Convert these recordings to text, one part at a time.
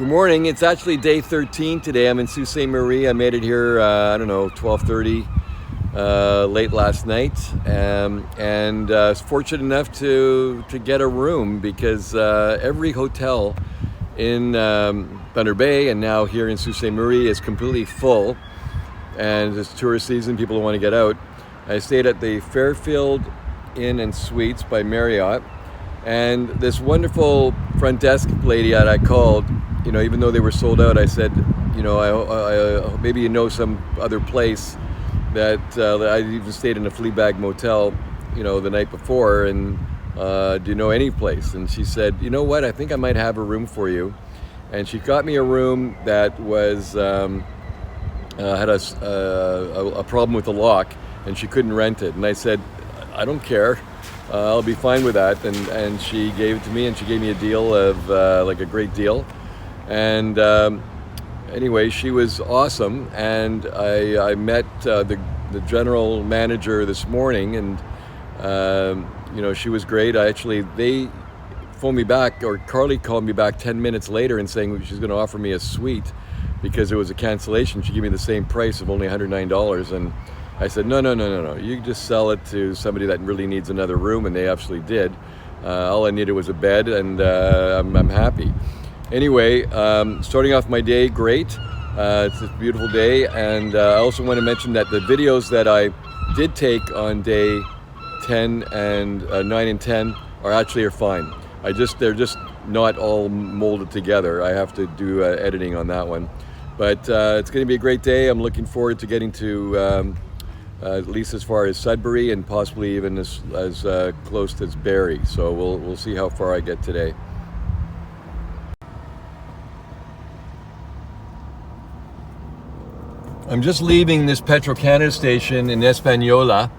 Good morning. It's actually day 13 today. I'm in Sault Ste. Marie. I made it here, 12:30 late last night, and was fortunate enough to get a room because every hotel in Thunder Bay and now here in Sault Ste. Marie is completely full, and it's tourist season. People want to get out. I stayed at the Fairfield Inn and Suites by Marriott, and this wonderful front desk lady that I called, even though they were sold out, I said, I maybe some other place that I even stayed in a Fleabag motel, the night before, and do you know any place? And she said, you know what, I think I might have a room for you. And she got me a room that was had a problem with the lock, and she couldn't rent it. And I said, I don't care. I'll be fine with that. And she gave it to me, and she gave me a deal of a great deal. And anyway, she was awesome, and I met the general manager this morning, and she was great. They phoned me back, or Carly called me back 10 minutes later and saying she's going to offer me a suite because there was a cancellation. She gave me the same price of only $109, and I said, no, you just sell it to somebody that really needs another room, and they absolutely did. All I needed was a bed, and I'm happy. Anyway, starting off my day great. It's a beautiful day, and I also want to mention that the videos that I did take on day 10 and 9 and 10 are fine. They're just not all molded together. I have to do editing on that one. But it's going to be a great day. I'm looking forward to getting to at least as far as Sudbury, and possibly even as close as Barrie. So we'll see how far I get today. I'm just leaving this Petro-Canada station in Espanola,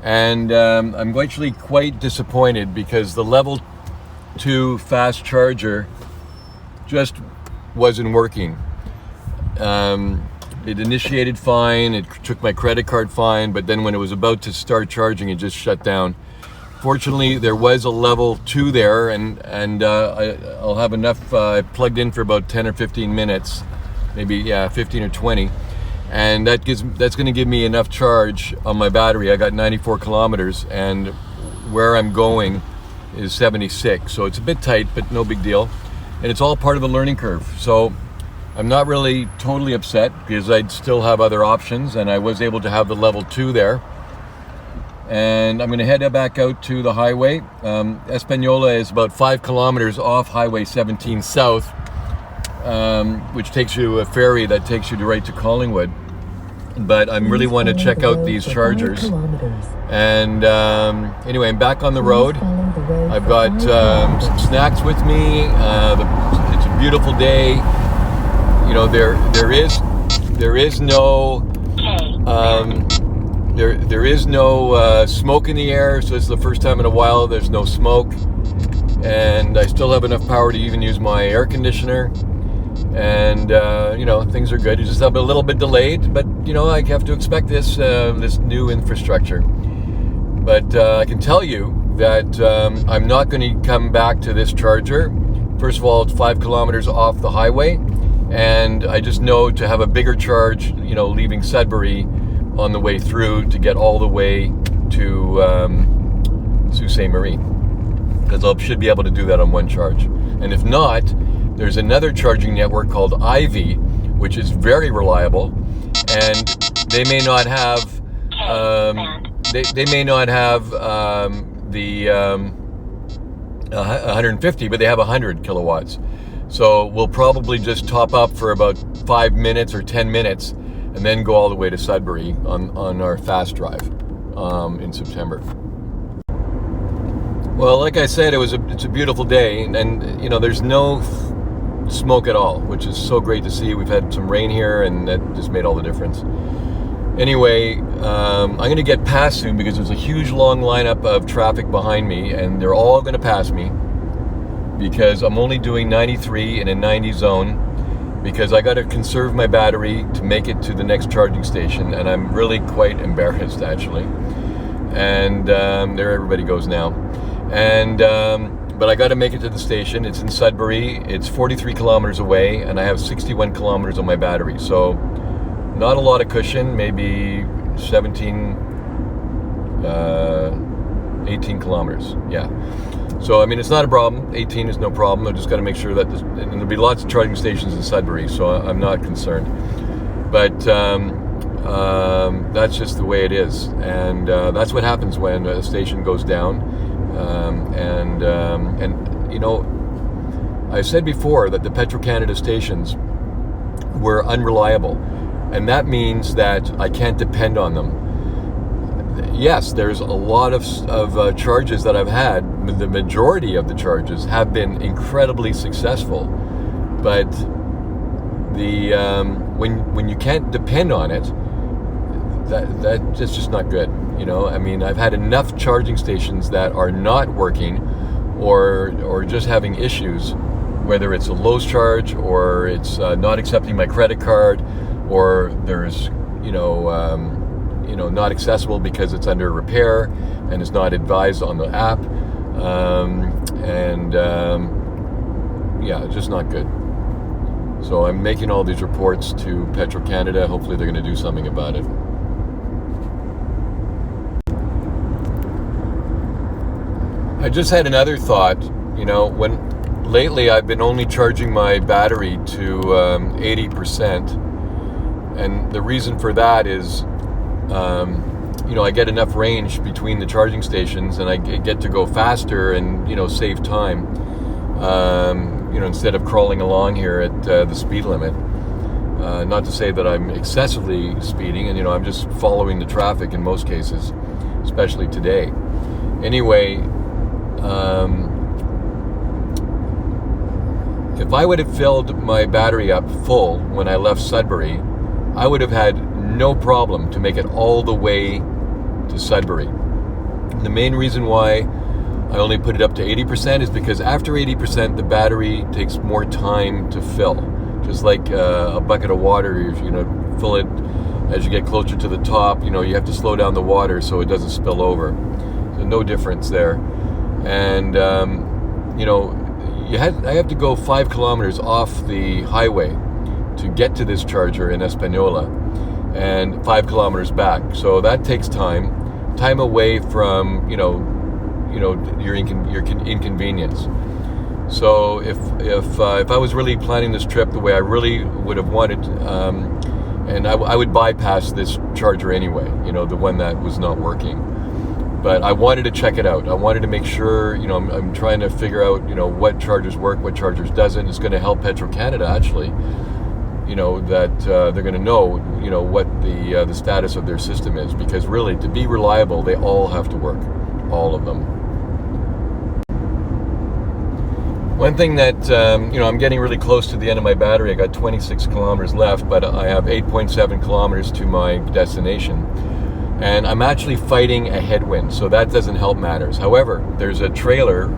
and I'm actually quite disappointed because the level 2 fast charger just wasn't working. It initiated fine, it took my credit card fine, but then when it was about to start charging, it just shut down. Fortunately, there was a level 2 there, and I'll have enough. I plugged in for about 10 or 15 minutes, maybe 15 or 20. And that's going to give me enough charge on my battery. I got 94 kilometers, and where I'm going is 76. So it's a bit tight, but no big deal. And it's all part of the learning curve. So I'm not really totally upset because I'd still have other options, and I was able to have the level 2 there. And I'm going to head back out to the highway. Espanola is about 5 kilometers off Highway 17 South, which takes you to a ferry that takes you right to Collingwood. But I really want to check out these chargers. And anyway, I'm back on the road. I've got some snacks with me. It's a beautiful day. There is no smoke in the air. So it's the first time in a while there's no smoke, and I still have enough power to even use my air conditioner. And things are good. It's just a little bit delayed, but I have to expect this new infrastructure. But I can tell you that I'm not going to come back to this charger. First of all, it's 5 kilometers off the highway, and I just know to have a bigger charge, leaving Sudbury on the way through to get all the way to Sault Ste. Marie, because I should be able to do that on one charge. And if not, there's another charging network called Ivy, which is very reliable, and they may not have the 150, but they have 100 kilowatts. So we'll probably just top up for about 5 minutes or 10 minutes, and then go all the way to Sudbury on our fast drive in September. Well, like I said, it's a beautiful day, and there's no smoke at all, which is so great to see. We've had some rain here, and that just made all the difference. Anyway, I'm going to get past soon because there's a huge long lineup of traffic behind me, and they're all going to pass me because I'm only doing 93 in a 90 zone because I got to conserve my battery to make it to the next charging station, and I'm really quite embarrassed actually. And there everybody goes now. And but I got to make it to the station. It's in Sudbury. It's 43 kilometers away, and I have 61 kilometers on my battery. So not a lot of cushion, maybe 17, 18 kilometers. Yeah. So, I mean, it's not a problem. 18 is no problem. I just got to make sure that, and there'll be lots of charging stations in Sudbury, so I'm not concerned. But that's just the way it is. And that's what happens when a station goes down. And you know, I said before that the Petro-Canada stations were unreliable. And that means that I can't depend on them. Yes, there's a lot of charges that I've had. The majority of the charges have been incredibly successful, but the when you can't depend on it, that's just not good. You know, I mean, I've had enough charging stations that are not working, or just having issues, whether it's a low charge or it's not accepting my credit card, or there's not accessible because it's under repair and it's not advised on the app, yeah, just not good. So I'm making all these reports to Petro-Canada. Hopefully they're going to do something about it. I just had another thought. You know, when lately I've been only charging my battery to 80%, and the reason for that is I get enough range between the charging stations, and I get to go faster and, save time, instead of crawling along here at the speed limit. Not to say that I'm excessively speeding, and, I'm just following the traffic in most cases, especially today. Anyway, if I would have filled my battery up full when I left Sudbury, I would have had no problem to make it all the way to Sudbury. The main reason why I only put it up to 80% is because after 80%, the battery takes more time to fill. Just like a bucket of water, if you fill it as you get closer to the top, you have to slow down the water so it doesn't spill over. So no difference there. And I have to go 5 kilometers off the highway to get to this charger in Espanola, and 5 kilometers back. So that takes time away from your inconvenience. So if I was really planning this trip the way I really would have wanted, and I would bypass this charger anyway, the one that was not working. But I wanted to check it out. I wanted to make sure, I'm trying to figure out, what chargers work, what chargers doesn't. It's going to help Petro-Canada actually, that they're going to know, what the status of their system is. Because really, to be reliable, they all have to work, all of them. One thing that, I'm getting really close to the end of my battery. I got 26 kilometers left, but I have 8.7 kilometers to my destination. And I'm actually fighting a headwind, so that doesn't help matters. However, there's a trailer,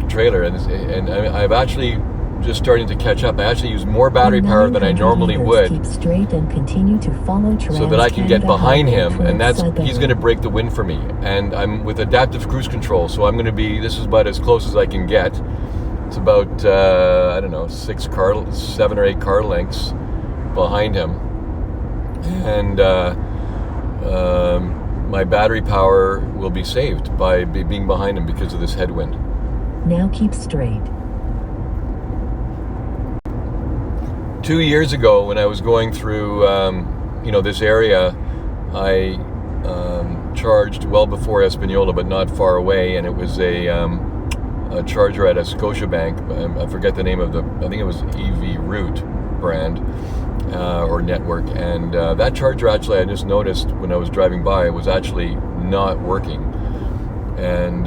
trailer, and I've actually just starting to catch up. I actually use more battery power than I normally would, keep straight and continue to follow so that I can get behind him, and he's going to break the wind for me. And I'm with adaptive cruise control, so I'm going to be. This is about as close as I can get. It's about 7 or 8 car lengths behind him. And my battery power will be saved by being behind him because of this headwind. Now keep straight. 2 years ago, when I was going through, this area, I charged well before Espanola, but not far away, and it was a charger at a Scotiabank. I forget the name of I think it was EV Root brand. Or network, and that charger actually I just noticed when I was driving by was actually not working, and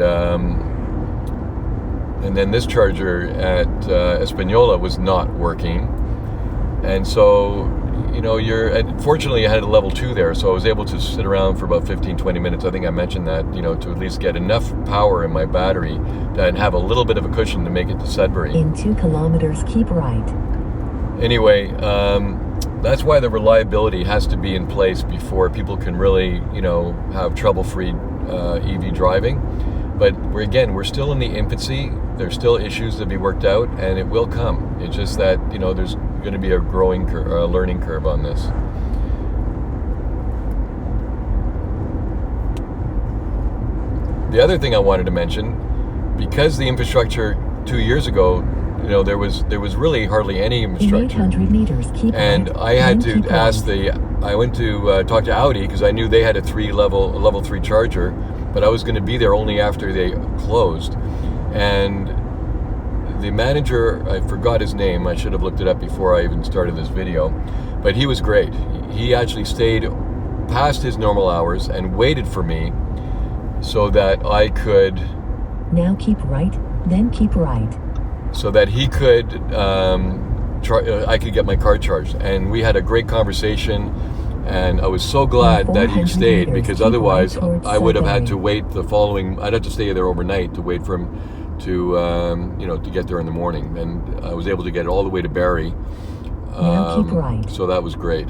then this charger at Espanola was not working, and so fortunately I had a level 2 there, so I was able to sit around for about 15-20 minutes. I think I mentioned that, to at least get enough power in my battery and have a little bit of a cushion to make it to Sudbury. In 2 kilometers, keep right. Anyway, that's why the reliability has to be in place before people can really, have trouble-free EV driving. But we're still in the infancy. There's still issues to be worked out, and it will come. It's just that, there's going to be a learning curve on this. The other thing I wanted to mention, because the infrastructure 2 years ago, there was really hardly any infrastructure. In 800 meters, keep and right, I had then to keep ask right. I went to talk to Audi because I knew they had a level 3 charger, but I was going to be there only after they closed. And the manager, I forgot his name. I should have looked it up before I even started this video, but he was great. He actually stayed past his normal hours and waited for me so that I could... Now keep right, then keep right. So that he could, I could get my car charged. And we had a great conversation, and I was so glad that he stayed, because otherwise I would have had to wait I'd have to stay there overnight to wait for him to, to get there in the morning. And I was able to get all the way to Barrie. Now keep right. So that was great.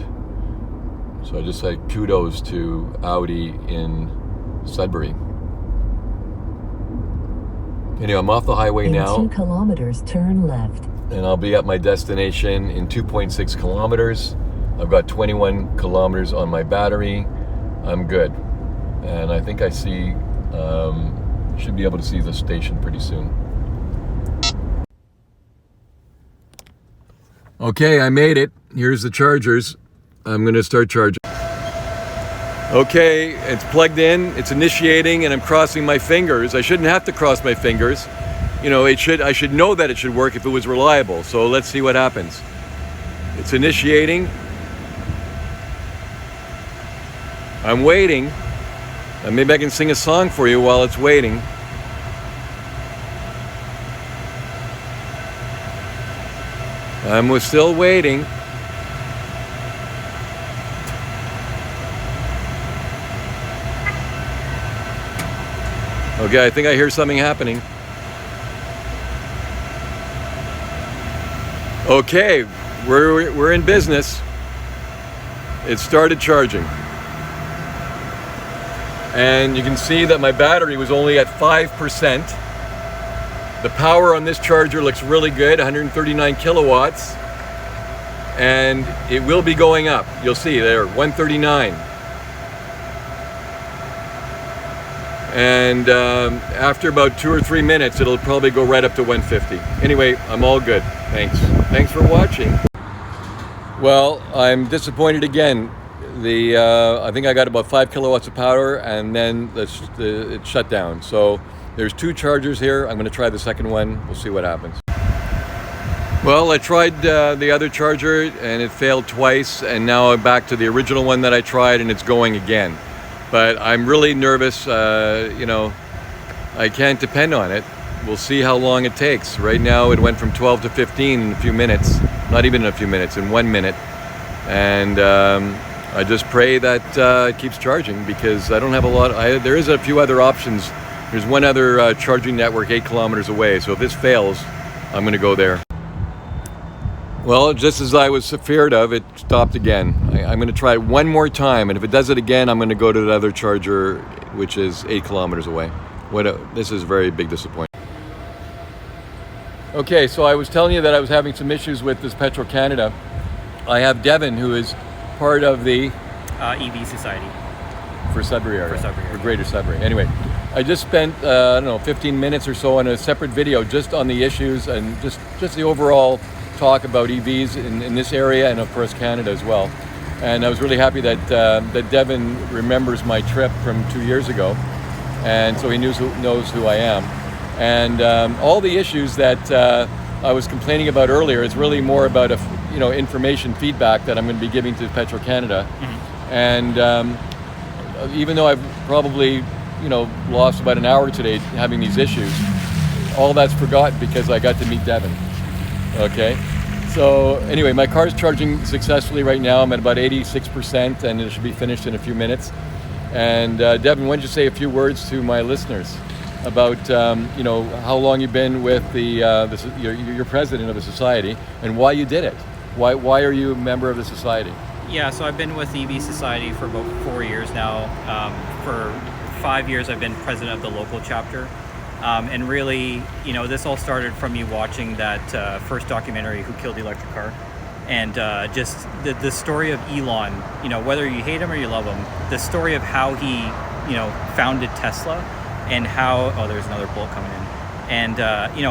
So I just said kudos to Audi in Sudbury. Anyway, I'm off the highway now. In 2 kilometers, turn left. And I'll be at my destination in 2.6 kilometers. I've got 21 kilometers on my battery. I'm good. And I think I should be able to see the station pretty soon. Okay, I made it. Here's the chargers. I'm going to start charging. Okay, it's plugged in, it's initiating, and I'm crossing my fingers. I shouldn't have to cross my fingers. I should know that it should work if it was reliable. So let's see what happens. It's initiating. I'm waiting. And maybe I can sing a song for you while it's waiting. I'm still waiting. Okay, I think I hear something happening. Okay, we're in business. It started charging. And you can see that my battery was only at 5%. The power on this charger looks really good, 139 kilowatts. And it will be going up. You'll see there, 139. And after about 2 or 3 minutes, it'll probably go right up to 150. Anyway, I'm all good. Thanks for watching. Well, I'm disappointed again. I think I got about 5 kilowatts of power, and then it shut down. So there's 2 chargers here. I'm going to try the second one. We'll see what happens. Well, I tried the other charger, and it failed twice, and now I'm back to the original one that I tried, and it's going again. But I'm really nervous. I can't depend on it. We'll see how long it takes. Right now, it went from 12 to 15 in a few minutes. Not even in a few minutes, in 1 minute. And I just pray that it keeps charging, because I don't have a lot. There is a few other options. There's one other charging network 8 kilometers away. So if this fails, I'm going to go there. Well, just as I was feared of, it stopped again. I'm going to try it one more time, and if it does it again, I'm going to go to the other charger, which is 8 kilometers away. This is a very big disappointment. Okay, so I was telling you that I was having some issues with this Petro-Canada. I have Devin, who is part of the EV Society for Sudbury area. For Greater Sudbury. Anyway, I just spent 15 minutes or so on a separate video just on the issues and just the overall talk about EVs in this area, and of course Canada as well. And I was really happy that Devin remembers my trip from 2 years ago, and so he knows who I am. And all the issues that I was complaining about earlier is really more about information feedback that I'm going to be giving to Petro-Canada. Mm-hmm. And even though I've probably lost about an hour today having these issues, all that's forgotten because I got to meet Devin. Okay, so anyway, my car's charging successfully right now. I'm at about 86%, and it should be finished in a few minutes. And Devin, why don't you say a few words to my listeners about how long you've been with you're president of the society, and why you did it. Why are you a member of the society? Yeah, so I've been with the EV Society for about 4 years now. For 5 years, I've been president of the local chapter. And really, this all started from me watching that first documentary, Who Killed the Electric Car? And just the story of Elon, whether you hate him or you love him, the story of how he, founded Tesla and how, there's another bolt coming in. And,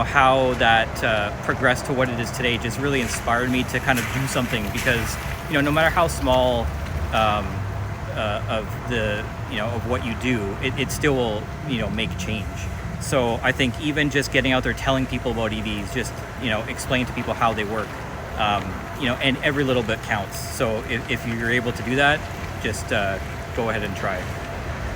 how that progressed to what it is today just really inspired me to kind of do something because, no matter how small of the, of what you do, it still will, make change. So I think even just getting out there telling people about EVs, just, explain to people how they work, and every little bit counts. So if you're able to do that, just go ahead and try.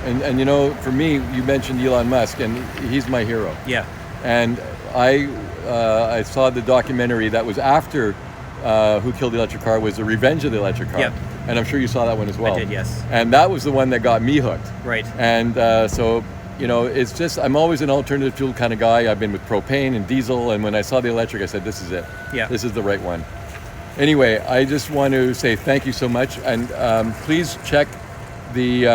And for me, you mentioned Elon Musk, and he's my hero. Yeah. And I saw the documentary that was after Who Killed the Electric Car was The Revenge of the Electric Car. Yep. And I'm sure you saw that one as well. I did, yes. And that was the one that got me hooked. Right. And so, it's just, I'm always an alternative fuel kind of guy. I've been with propane and diesel, and when I saw the electric, I said, this is it. Yeah. This is the right one. Anyway, I just want to say thank you so much, and please check the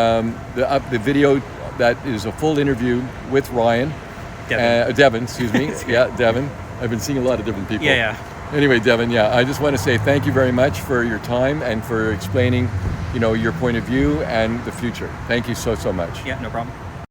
video that is a full interview with Ryan. Devin, excuse me. Yeah, Devin. I've been seeing a lot of different people. Yeah. Anyway, Devin, I just want to say thank you very much for your time and for explaining, your point of view and the future. Thank you so much. Yeah, no problem.